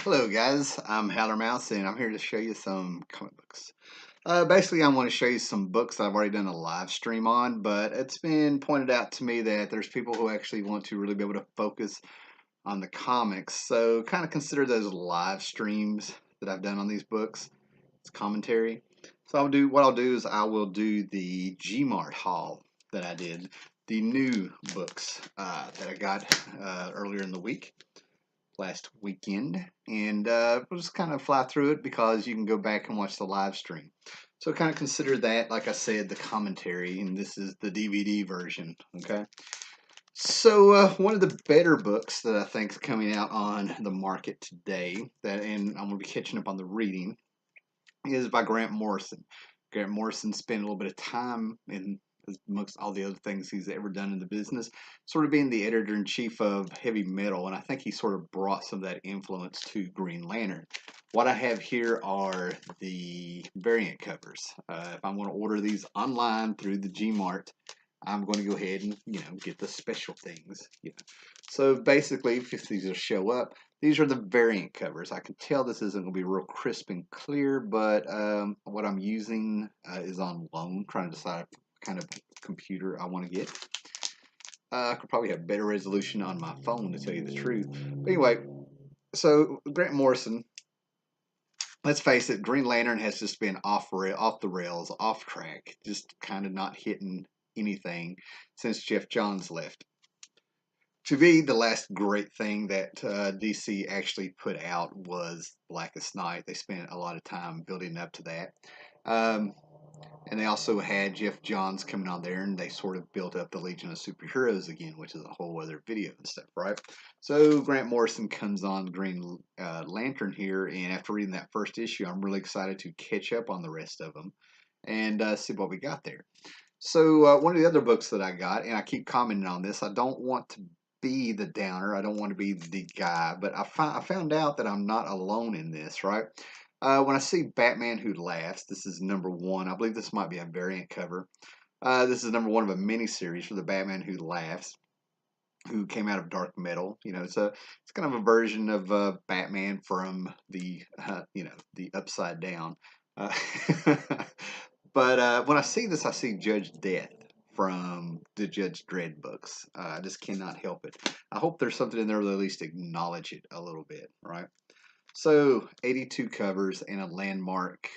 Hello guys, I'm Howler Mouse and I'm here to show you some comic books. Basically, I want to show you some books I've already done a live stream on, but it's been pointed out to me that there's people who actually want to really be able to focus on the comics. So kind of consider those live streams that I've done on these books. It's commentary. So what I'll do is I will do the G-mart haul that I did, the new books that I got earlier in the week last weekend, and we'll just kind of fly through it because you can go back and watch the live stream. So kind of consider that, like I said, the commentary, and this is the DVD version. Okay. So one of the better books that I think is coming out on the market today, and I'm going to be catching up on the reading, is by Grant Morrison. Grant Morrison spent a little bit of time in amongst all the other things he's ever done in the business, sort of being the editor in chief of Heavy Metal, and I think he sort of brought some of that influence to Green Lantern. What I have here are the variant covers. If I'm going to order these online through the G-mart, I'm going to go ahead and get the special things. So basically, if these will show up, these are the variant covers. I can tell this isn't going to be real crisp and clear, but what I'm using is on loan, trying to decide what kind of computer I want to get. I could probably have better resolution on my phone to tell you the truth. But anyway, so Grant Morrison, let's face it, Green Lantern has just been off the rails, off track, just kind of not hitting anything since Jeff Johns left. To me, the last great thing that DC actually put out was Blackest Night. They spent a lot of time building up to that. Um, and they also had Jeff Johns coming on there, and they sort of built up the Legion of Superheroes again, which is a whole other video and stuff, right? So Grant Morrison comes on Green Lantern here, and after reading that first issue, I'm really excited to catch up on the rest of them and see what we got there. So one of the other books that I got, and I keep commenting on this, I don't want to be the downer. I don't want to be the guy, but I found out that I'm not alone in this, right? When I see Batman Who Laughs, this is #1. I believe this might be a variant cover. This is #1 of a miniseries for the Batman Who Laughs, who came out of Dark Metal. It's kind of a version of Batman from the the Upside Down. Uh, but when I see this, I see Judge Death from the Judge Dredd books. I just cannot help it. I hope there's something in there that at least acknowledge it a little bit, right? So 82 covers and a landmark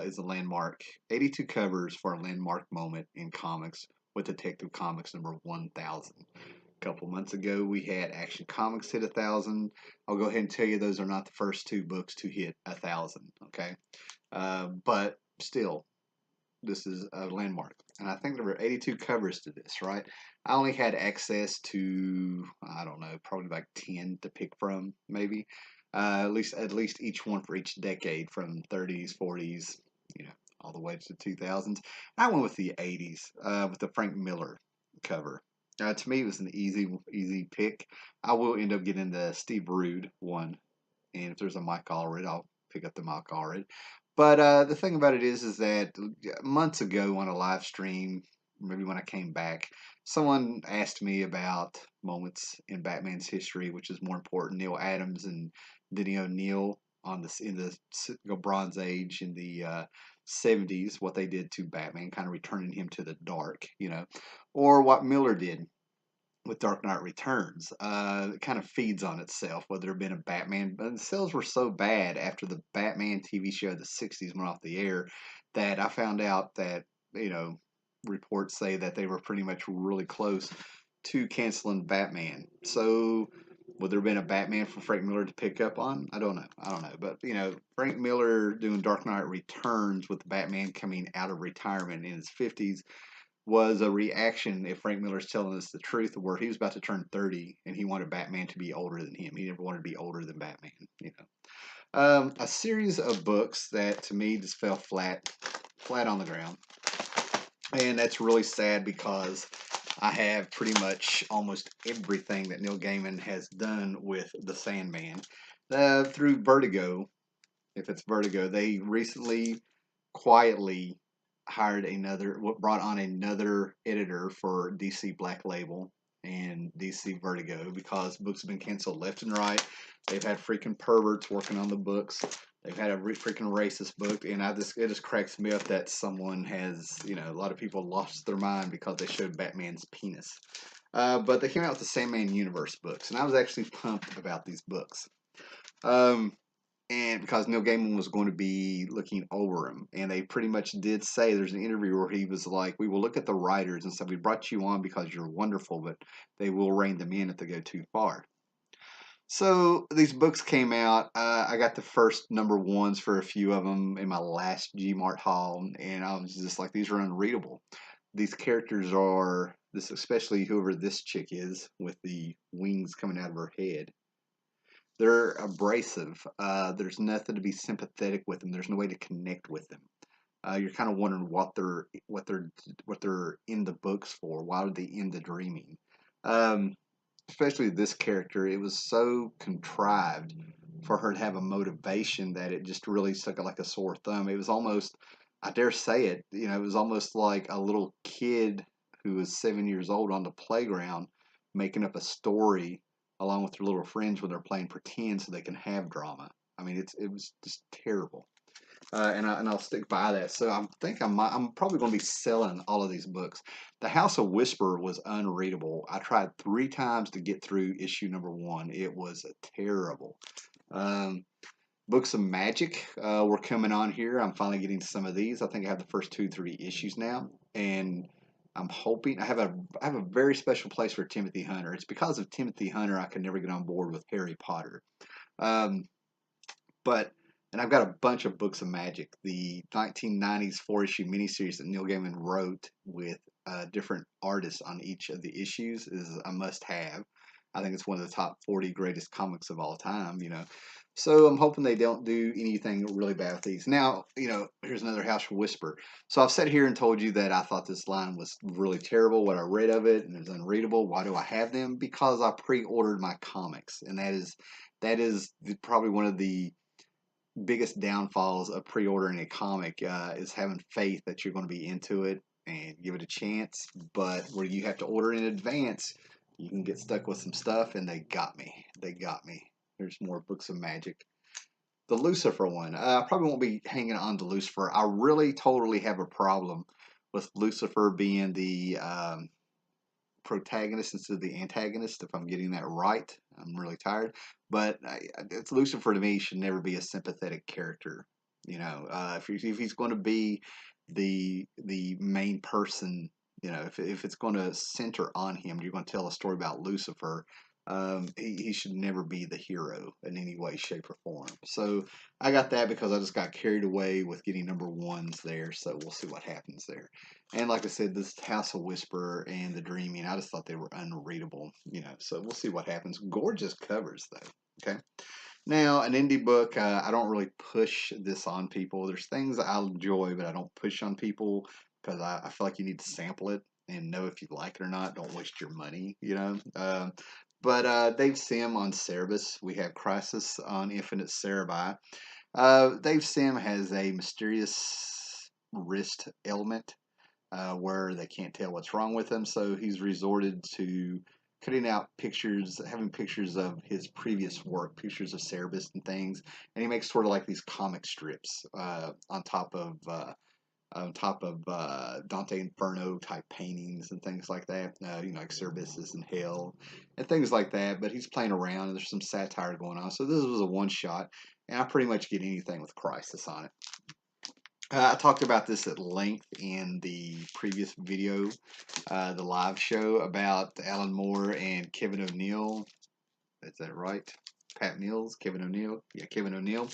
is a landmark. 82 covers for a landmark moment in comics with Detective Comics #1000. A couple months ago, we had Action Comics hit 1,000. I'll go ahead and tell you those are not the first two books to hit 1,000. Okay, but still, this is a landmark, and I think there were 82 covers to this. Right, I only had access to, I don't know, probably like 10 to pick from, maybe. At least each one for each decade, from 30s, 40s, all the way to 2000s. I went with the 80s with the Frank Miller cover. To me, it was an easy pick. I will end up getting the Steve Rude one, and if there's a Mike Allred, I'll pick up the Mike Allred. But the thing about it is that months ago on a live stream, maybe when I came back, someone asked me about moments in Batman's history, which is more important, Neil Adams and Denny O'Neil in the Bronze Age in the 70s, what they did to Batman, kind of returning him to the dark, or what Miller did with Dark Knight Returns. It kind of feeds on itself, whether it had been a Batman. But the sales were so bad after the Batman TV show of the 60s went off the air that I found out that, reports say that they were pretty much really close to canceling Batman. So would there have been a Batman for Frank Miller to pick up on? I don't know. But, Frank Miller doing Dark Knight Returns with Batman coming out of retirement in his 50s was a reaction, if Frank Miller's telling us the truth, where he was about to turn 30 and he wanted Batman to be older than him. He never wanted to be older than Batman. A series of books that to me just fell flat on the ground. And that's really sad because I have pretty much almost everything that Neil Gaiman has done with the Sandman. Through Vertigo, if it's Vertigo, they recently quietly brought on another editor for DC Black Label, and DC Vertigo because books have been canceled left and right. They've had freaking perverts working on the books. They've had a freaking racist book, and it just cracks me up that someone has, a lot of people lost their mind because they showed Batman's penis. But they came out with the Sandman Universe books, and I was actually pumped about these books. Um, and because Neil Gaiman was going to be looking over him, and they pretty much did say there's an interview where he was like, "We will look at the writers and say we brought you on because you're wonderful, but they will rein them in if they go too far." So these books came out. I got the first number ones for a few of them in my last G-mart haul, and I was just like, "These are unreadable. These characters are this, especially whoever this chick is with the wings coming out of her head." They're abrasive. There's nothing to be sympathetic with them. There's no way to connect with them. You're kind of wondering what they're in the books for. Why are they in the dreaming? Um, Especially this character, it was so contrived for her to have a motivation that it just really stuck out like a sore thumb. It was almost, I dare say it, it was almost like a little kid who was 7 years old on the playground making up a story along with their little friends when they're playing pretend so they can have drama. I mean, it was just terrible. And I'll stick by that. So I'm probably going to be selling all of these books. The House of Whisper was unreadable. I tried 3 times to get through issue number 1. It was terrible. Um, Books of Magic were coming on here. I'm finally getting some of these. I think I have the first 2, 3 issues now, and I'm hoping I have a very special place for Timothy Hunter. It's because of Timothy Hunter I could never get on board with Harry Potter. Um, but and I've got a bunch of books of magic. The 1990s 4-issue miniseries that Neil Gaiman wrote with different artists on each of the issues is a must-have. I think it's one of the top 40 greatest comics of all time. So I'm hoping they don't do anything really bad with these. Now, here's another House of Whisper. So I've sat here and told you that I thought this line was really terrible, what I read of it, and it was unreadable. Why do I have them? Because I pre-ordered my comics, and that is probably one of the biggest downfalls of pre-ordering a comic is having faith that you're going to be into it and give it a chance. But where you have to order in advance, you can get stuck with some stuff, and they got me. They got me. There's more books of magic. The Lucifer one. I probably won't be hanging on to Lucifer. I really totally have a problem with Lucifer being the protagonist instead of the antagonist, if I'm getting that right. I'm really tired. But it's Lucifer to me should never be a sympathetic character. If he's going to be the main person, if it's going to center on him, you're going to tell a story about Lucifer. He should never be the hero in any way, shape, or form. So I got that because I just got carried away with getting number ones there. So we'll see what happens there. And like I said, this House of Whisper and The Dreaming, I just thought they were unreadable. So we'll see what happens. Gorgeous covers, though. Okay. Now, an indie book, I don't really push this on people. There's things I'll enjoy, but I don't push on people because I feel like you need to sample it and know if you like it or not. Don't waste your money. But Dave Sim on Cerebus. We have Crisis on Infinite Cerebi. Dave Sim has a mysterious wrist ailment where they can't tell what's wrong with him. So he's resorted to cutting out pictures, having pictures of his previous work, pictures of Cerebus and things, and he makes sort of like these comic strips on top of Dante Inferno type paintings and things like that. Like Cerebus is in hell and things like that. But he's playing around, and there's some satire going on. So this was a one shot, and I pretty much get anything with Crisis on it. I talked about this at length in the previous video, the live show about Alan Moore and Kevin O'Neill. Is that right? Pat Mills, Kevin O'Neill. Yeah, Kevin O'Neill.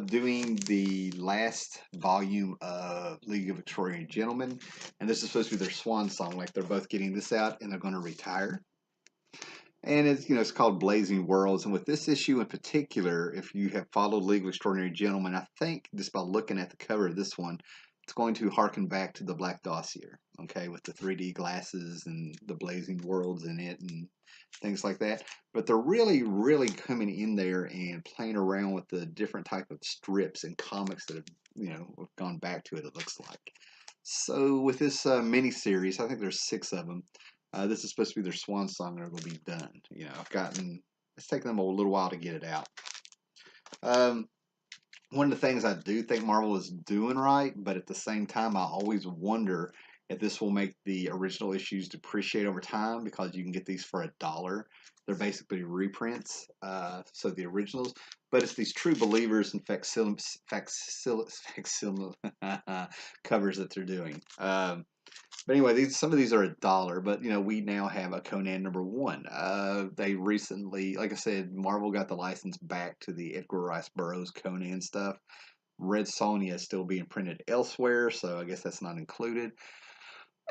Doing the last volume of League of Extraordinary Gentlemen. And this is supposed to be their swan song. Like they're both getting this out and they're going to retire. And it's called Blazing Worlds. And with this issue in particular, if you have followed League of Extraordinary Gentlemen, I think just by looking at the cover of this one, it's going to harken back to the Black Dossier, okay, with the 3D glasses and the Blazing Worlds in it and things like that. But they're really, really coming in there and playing around with the different type of strips and comics that have gone back to it looks like. So with this mini series, I think there's 6 of them. This is supposed to be their swan song, and it'll be done. You know, it's taken them a little while to get it out. Um, One of the things I do think Marvel is doing right, but at the same time, I always wonder if this will make the original issues depreciate over time because you can get these for $1. They're basically reprints, so the originals, but it's these true believers and facsimile covers that they're doing. But anyway, some of these are $1, but you know we now have a Conan #1. They recently, like I said, Marvel got the license back to the Edgar Rice Burroughs Conan stuff. Red Sonja is still being printed elsewhere, so I guess that's not included.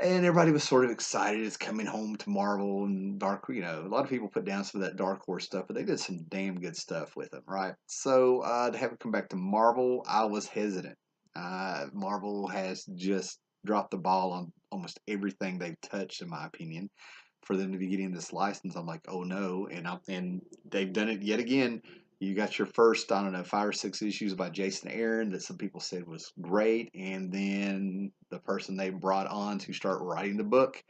And everybody was sort of excited it's coming home to Marvel and Dark. You know, a lot of people put down some of that Dark Horse stuff, but they did some damn good stuff with them, right? So to have it come back to Marvel, I was hesitant. Marvel has just dropped the ball on almost everything they've touched, in my opinion. For them to be getting this license, I'm like, oh no, and they've done it yet again. You got your first, I don't know, 5 or 6 issues by Jason Aaron that some people said was great, and then the person they brought on to start writing the book.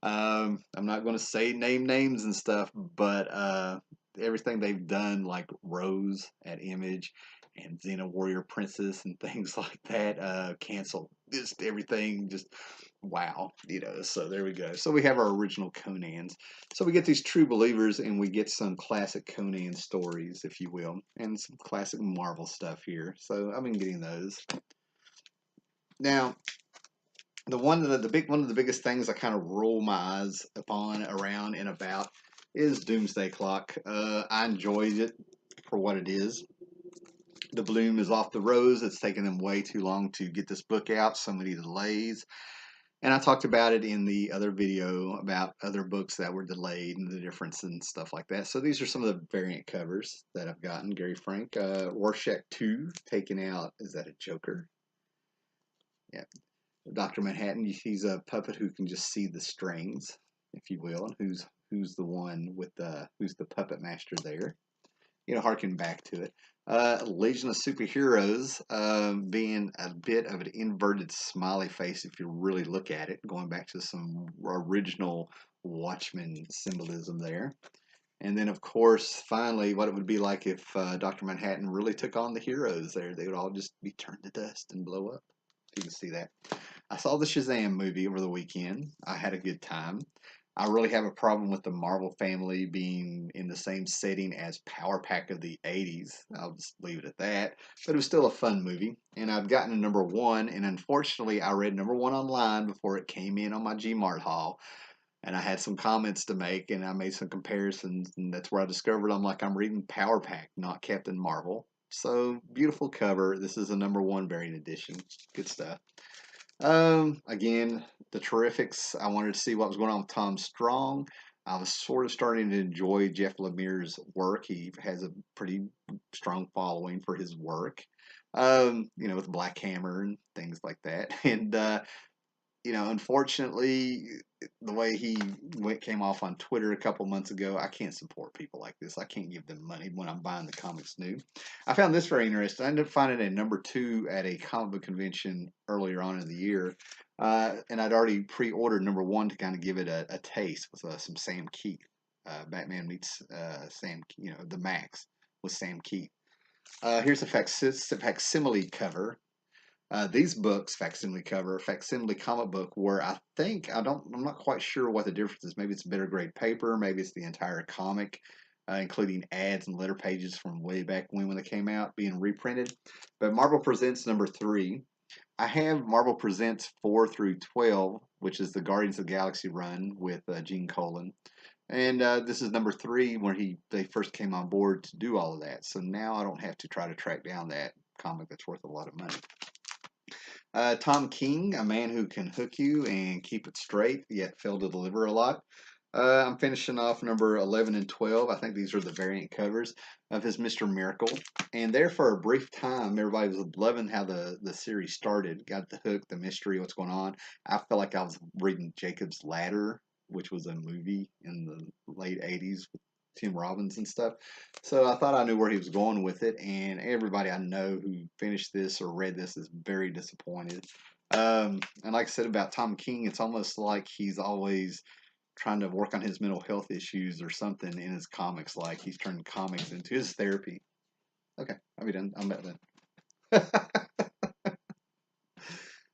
I'm not going to say name names and stuff, but everything they've done, like Rose at Image and Xena Warrior Princess and things like that, canceled. Just everything, just wow, you know. So there we go. So we have our original Conans. So we get these true believers, and we get some classic Conan stories, if you will, and some classic Marvel stuff here. So I've been getting those. Now, one of the biggest things I kind of roll my eyes upon, around, and about is Doomsday Clock. I enjoyed it for what it is. The bloom is off the rose. It's taken them way too long to get this book out. So many delays. And I talked about it in the other video about other books that were delayed and the difference and stuff like that. So these are some of the variant covers that I've gotten. Gary Frank, Rorschach 2, taken out. Is that a Joker? Yeah. Dr. Manhattan, he's a puppet who can just see the strings, if you will, and who's the one with who's the puppet master there. You know, harken back to it. Legion of Superheroes, being a bit of an inverted smiley face if you really look at it, going back to some original Watchmen symbolism there. And then, of course, finally, what it would be like if Dr. Manhattan really took on the heroes there. They would all just be turned to dust and blow up. You can see that. I saw the Shazam movie over the weekend. I had a good time. I really have a problem with the Marvel family being in the same setting as Power Pack of the 80s. I'll just leave it at that. But it was still a fun movie. And I've gotten to #1, and unfortunately, I read #1 online before it came in on my G-mart haul. And I had some comments to make, and I made some comparisons, and that's where I discovered I'm reading Power Pack, not Captain Marvel. So, beautiful cover. This is a #1 variant edition. Good stuff. Again, the Terrifics. I wanted to see what was going on with Tom Strong. I was sort of starting to enjoy Jeff Lemire's work. He has a pretty strong following for his work. You know, with Black Hammer and things like that. And you know, unfortunately, the way he came off on Twitter a couple months ago, I can't support people like this. I can't give them money when I'm buying the comics new. I found this very interesting. I ended up finding a #2 at a comic book convention earlier on in the year, and I'd already pre-ordered #1 to kind of give it a taste with some Sam Keith. Batman meets Sam, you know, the Max with Sam Keith. Here's a facsimile cover. These books, facsimile cover, facsimile comic book, where I'm not quite sure what the difference is. Maybe it's better grade paper, maybe it's the entire comic, including ads and letter pages from way back when they came out, being reprinted. But Marvel Presents #3. I have Marvel Presents 4 through 12, which is the Guardians of the Galaxy run with Gene Colan. And this is #3 where they first came on board to do all of that. So now I don't have to try to track down that comic that's worth a lot of money. Tom King, a man who can hook you and keep it straight, yet fail to deliver a lot. I'm finishing off number 11 and 12. I think these are the variant covers of his Mr. Miracle. And there for a brief time, everybody was loving how the series started. Got the hook, the mystery, what's going on. I felt like I was reading Jacob's Ladder, which was a movie in the late 80s with Tim Robbins and stuff. So I thought I knew where he was going with it, and everybody I know who finished this or read this is very disappointed. And like I said about Tom King, it's almost like he's always trying to work on his mental health issues or something in his comics. Like he's turned comics into his therapy. Okay, I'll be done. I'm about done.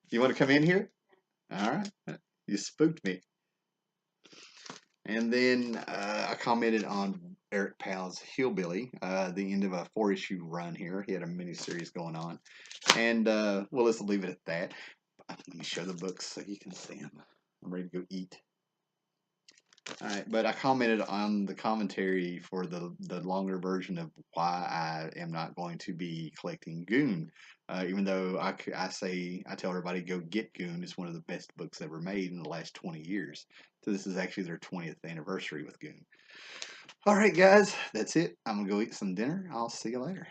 You want to come in here? All right. You spooked me. And then I commented on Eric Powell's Hillbilly, the end of a 4-issue run here. He had a mini series going on. And well, let's leave it at that. Let me show the books so you can see them. I'm ready to go eat. All right, but I commented on the commentary for the longer version of why I am not going to be collecting Goon, even though I tell everybody go get Goon. It's one of the best books ever made in the last 20 years. So this is actually their 20th anniversary with Goon. All right, guys, that's it. I'm gonna go eat some dinner. I'll see you later.